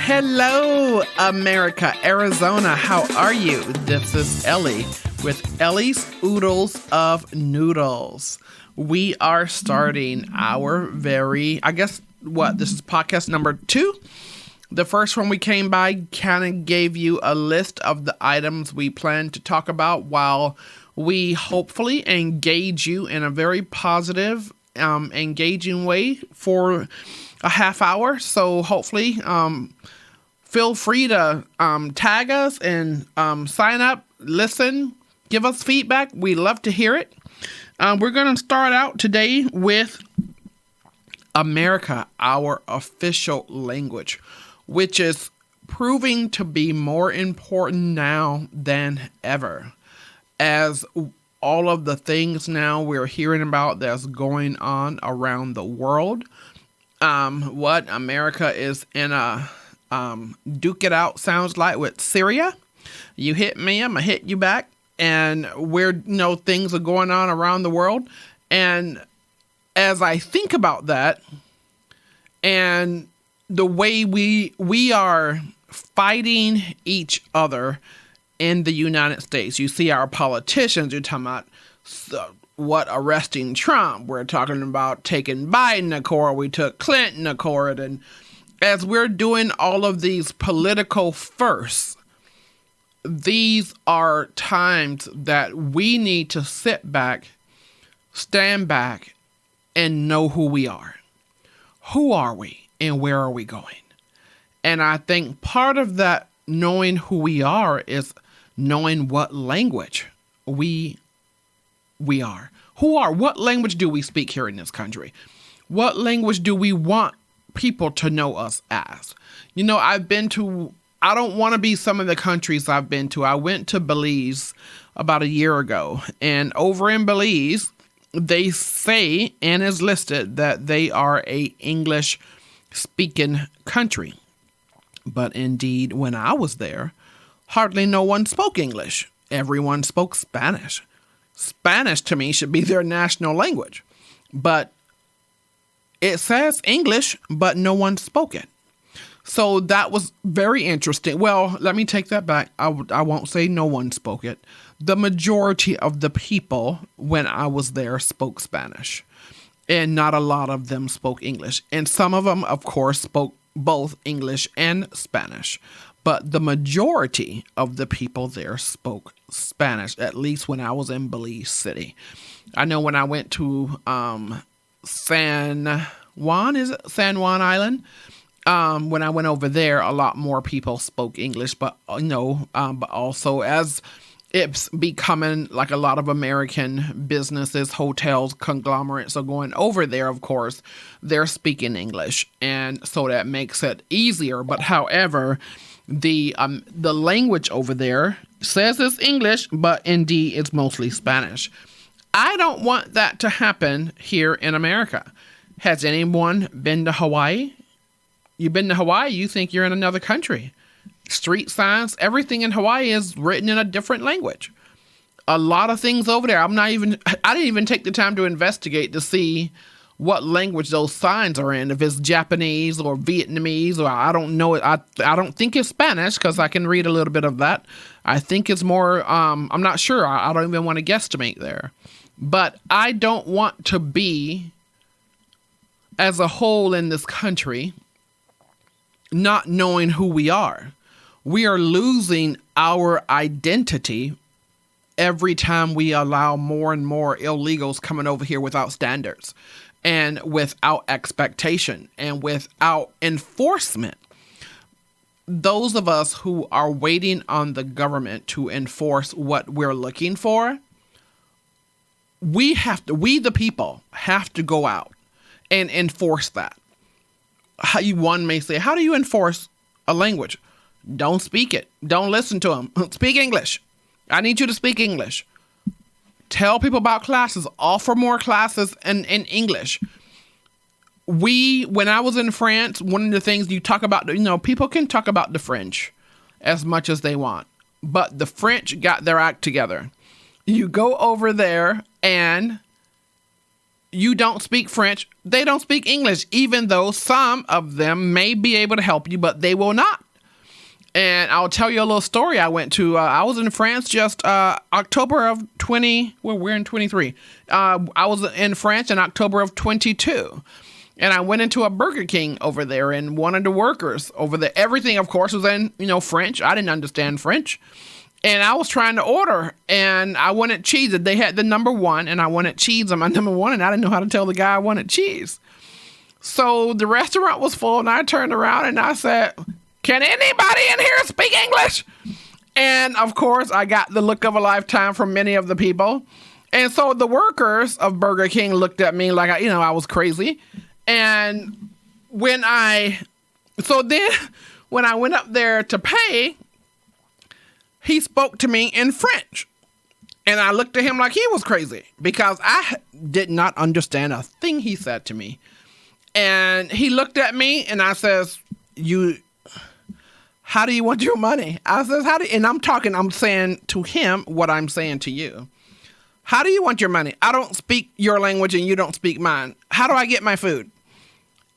Hello, America, Arizona. How are you? This is Ellie with Ellie's Oodles of Noodles. We are starting our this is podcast number 2. The first one we came by kind of gave you a list of the items we plan to talk about while we hopefully engage you in a very positive, engaging way for a half hour. So hopefully, feel free to tag us and sign up, listen, give us feedback. We love to hear it. We're going to start out today with America, our official language, which is proving to be more important now than ever, as all of the things now we're hearing about that's going on around the world. What America is in a duke it out sounds like with Syria. You hit me, I'm gonna hit you back, and things are going on around the world. And as I think about that and the way we are fighting each other in the United States, you see our politicians, you're talking about arresting Trump. We're talking about taking Biden to court. We took Clinton to court. And as we're doing all of these political firsts, these are times that we need to sit back, stand back, and know who we are. Who are we and where are we going? And I think part of that knowing who we are is knowing what language we are. What language do we speak here in this country? What language do we want people to know us as? I don't want to be some of the countries I've been to. I went to Belize about a year ago, and over in Belize, they say, and is listed, that they are a English speaking country. But indeed, when I was there, hardly no one spoke English. Everyone spoke Spanish. Spanish to me should be their national language, but it says English, but no one spoke it. So that was very interesting. Well, let me take that back. I won't say no one spoke it. The majority of the people when I was there spoke Spanish, and not a lot of them spoke English. And some of them, of course, spoke both English and Spanish. But the majority of the people there spoke Spanish, at least when I was in Belize City. I know when I went to San Juan Island, when I went over there, a lot more people spoke English, but also as it's becoming like a lot of American businesses, hotels, conglomerates are going over there, of course, they're speaking English. And so that makes it easier. But however, the language over there says it's English, but indeed it's mostly Spanish. I don't want that to happen here in America. Has anyone been to Hawaii? You've been to Hawaii, you think you're in another country. Street signs, everything in Hawaii is written in a different language. A lot of things over there. I didn't even take the time to investigate to see what language those signs are in, if it's Japanese or Vietnamese, or I don't know it. I don't think it's Spanish, because I can read a little bit of that. I think it's more, I'm not sure. I don't even want to guesstimate there. But I don't want to be, as a whole in this country, not knowing who we are. We are losing our identity every time we allow more and more illegals coming over here without standards, and without expectation, and without enforcement. Those of us who are waiting on the government to enforce what we're looking for, we the people have to go out and enforce that. One may say, how do you enforce a language? Don't speak it. Don't listen to them. Speak English. I need you to speak English. Tell people about classes. Offer more classes in English. When I was in France, one of the things you talk about, people can talk about the French as much as they want, but the French got their act together. You go over there and you don't speak French, they don't speak English, even though some of them may be able to help you, but they will not. And I'll tell you a little story I went to. I was in France just October of 20, well, we're in 23. I was in France in October of 22. And I went into a Burger King over there, and one of the workers over there, everything, of course, was in, French. I didn't understand French. And I was trying to order, and I wanted cheese. They had the number one, and I wanted cheese on my number one, and I didn't know how to tell the guy I wanted cheese. So the restaurant was full, and I turned around, and I said, "Can anybody in here speak English?" And, of course, I got the look of a lifetime from many of the people. And so the workers of Burger King looked at me like, I was crazy. And when I went up there to pay, he spoke to me in French. And I looked at him like he was crazy because I did not understand a thing he said to me. And he looked at me and I says, how do you want your money? I says, and I'm saying to him what I'm saying to you. How do you want your money? I don't speak your language and you don't speak mine. How do I get my food?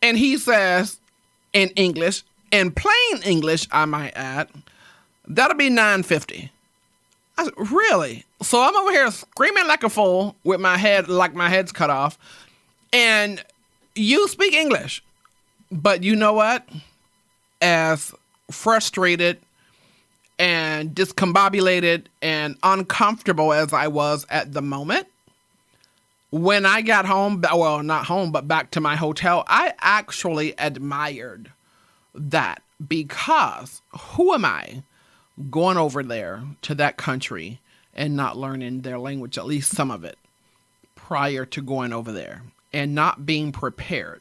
And he says in English, in plain English, I might add, that'll be $9.50. I said, really? So I'm over here screaming like a fool with my head's cut off. And you speak English. But you know what? As frustrated and discombobulated and uncomfortable as I was at the moment, when I got home, well, not home, but back to my hotel, I actually admired that because who am I going over there to that country and not learning their language, at least some of it, prior to going over there and not being prepared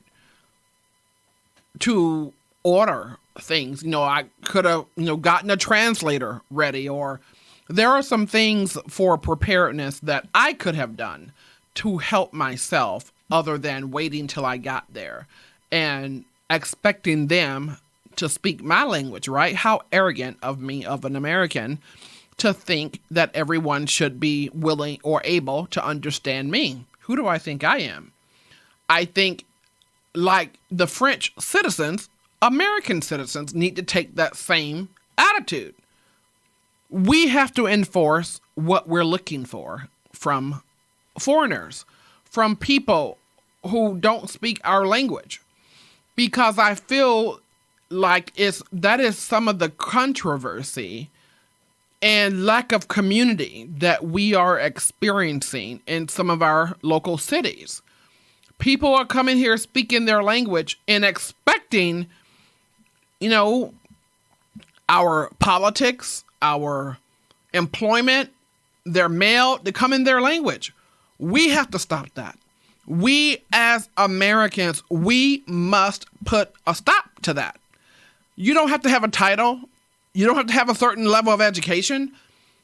to order things? I could have, gotten a translator ready, or there are some things for preparedness that I could have done to help myself other than waiting till I got there and expecting them to speak my language, right? How arrogant of me, of an American, to think that everyone should be willing or able to understand me. Who do I think I am? I think, like the French citizens, American citizens need to take that same attitude. We have to enforce what we're looking for from foreigners, from people who don't speak our language, because I feel like that is some of the controversy and lack of community that we are experiencing in some of our local cities. People are coming here speaking their language and expecting, our politics, our employment, their mail to come in their language. We have to stop that. We as Americans, we must put a stop to that. You don't have to have a title. You don't have to have a certain level of education.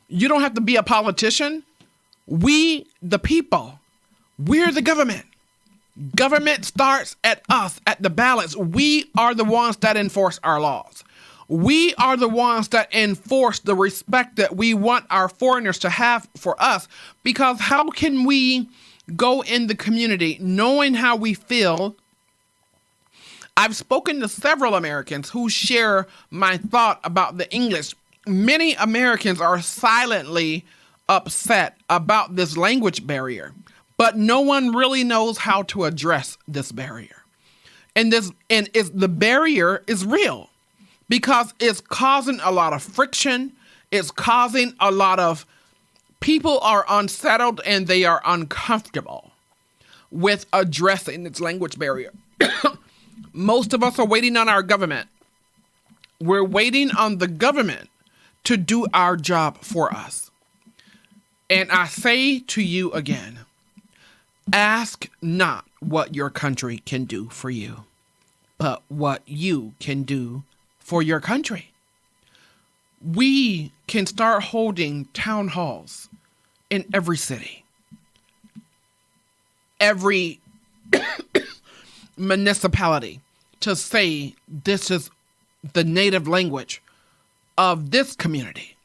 You don't have to be a politician. We, the people, we're the government. Government starts at us, at the ballots. We are the ones that enforce our laws. We are the ones that enforce the respect that we want our foreigners to have for us. Because how can we go in the community knowing how we feel? I've spoken to several Americans who share my thought about the English. Many Americans are silently upset about this language barrier, but no one really knows how to address this barrier. And the barrier is real because it's causing a lot of friction. It's causing a lot of people are unsettled and they are uncomfortable with addressing this language barrier. Most of us are waiting on our government. We're waiting on the government to do our job for us. And I say to you again, ask not what your country can do for you, but what you can do for your country. We can start holding town halls in every city, every municipality, to say this is the native language of this community.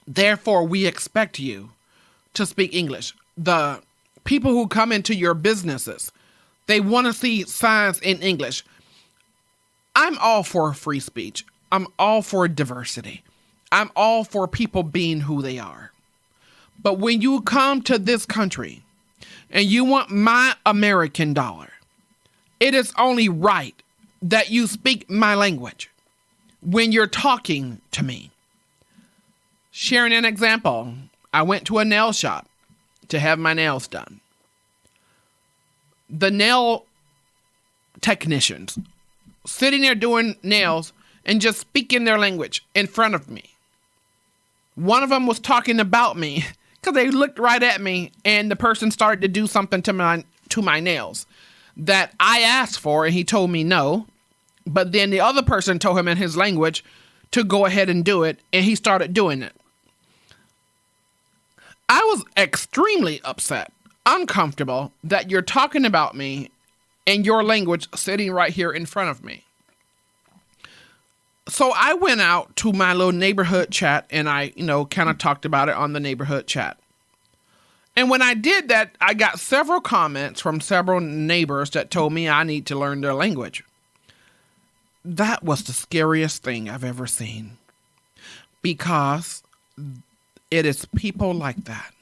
Therefore, we expect you to speak English. The People who come into your businesses, they want to see signs in English. I'm all for free speech. I'm all for diversity. I'm all for people being who they are. But when you come to this country and you want my American dollar, it is only right that you speak my language when you're talking to me. Sharing an example, I went to a nail shop to have my nails done. The nail technicians sitting there doing nails and just speaking their language in front of me. One of them was talking about me because they looked right at me, and the person started to do something to my nails that I asked for, and he told me no. But then the other person told him in his language to go ahead and do it, and he started doing it. I was extremely upset, uncomfortable that you're talking about me in your language sitting right here in front of me. So I went out to my little neighborhood chat, and I, kind of talked about it on the neighborhood chat. And when I did that, I got several comments from several neighbors that told me I need to learn their language. That was the scariest thing I've ever seen, because it is people like that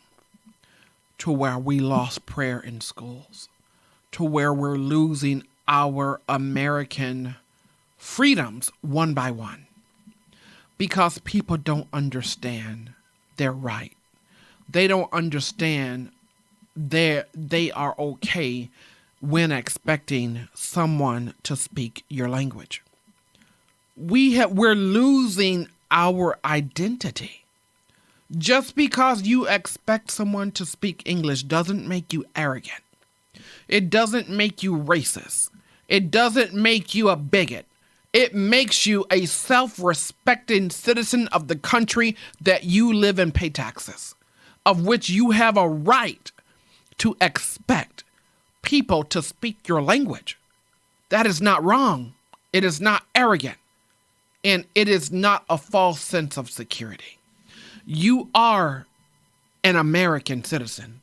to where we lost prayer in schools, to where we're losing our American freedoms one by one, because people don't understand their right. They don't understand they are okay when expecting someone to speak your language. We're losing our identity. Just because you expect someone to speak English doesn't make you arrogant. It doesn't make you racist. It doesn't make you a bigot. It makes you a self-respecting citizen of the country that you live and pay taxes, of which you have a right to expect people to speak your language. That is not wrong. It is not arrogant. And it is not a false sense of security. You are an American citizen.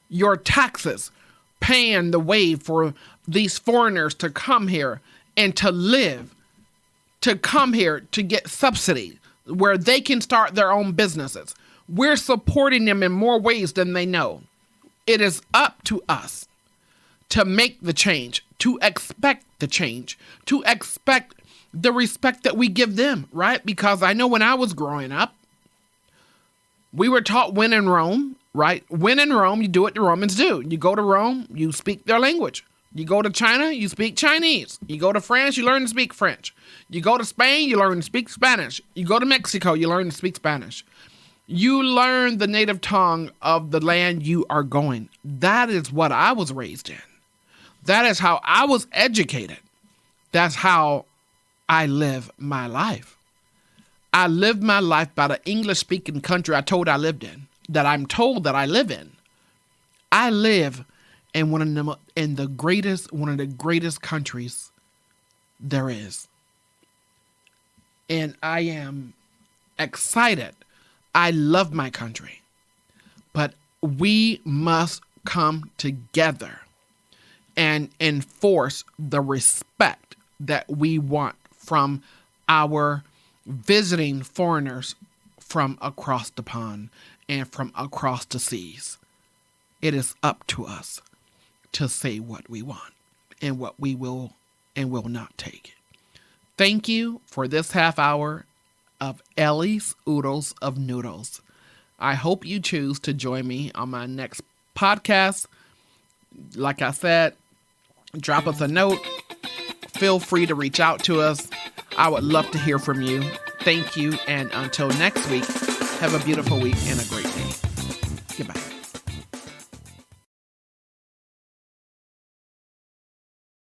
Your taxes paying the way for these foreigners to come here and to live, to come here to get subsidy where they can start their own businesses. We're supporting them in more ways than they know. It is up to us to make the change, to expect the change, to expect the respect that we give them, right? Because I know when I was growing up, we were taught when in Rome, right? When in Rome, you do what the Romans do. You go to Rome, you speak their language. You go to China, you speak Chinese. You go to France, you learn to speak French. You go to Spain, you learn to speak Spanish. You go to Mexico, you learn to speak Spanish. You learn the native tongue of the land you are going. That is what I was raised in. That is how I was educated. That's how I live my life. I live my life by the English-speaking country I told I lived in, that I'm told that I live in. I live in one of the greatest countries there is. And I am excited. I love my country. But we must come together and enforce the respect that we want from our visiting foreigners from across the pond and from across the seas. It is up to us to say what we want and what we will and will not take. Thank you for this half hour of Ellie'S, Oodles of Noodles. I hope you choose to join me on my next podcast. Like I said, drop us a note. Feel free to reach out to us. I would love to hear from you. Thank you. And until next week, have a beautiful week and a great day. Goodbye.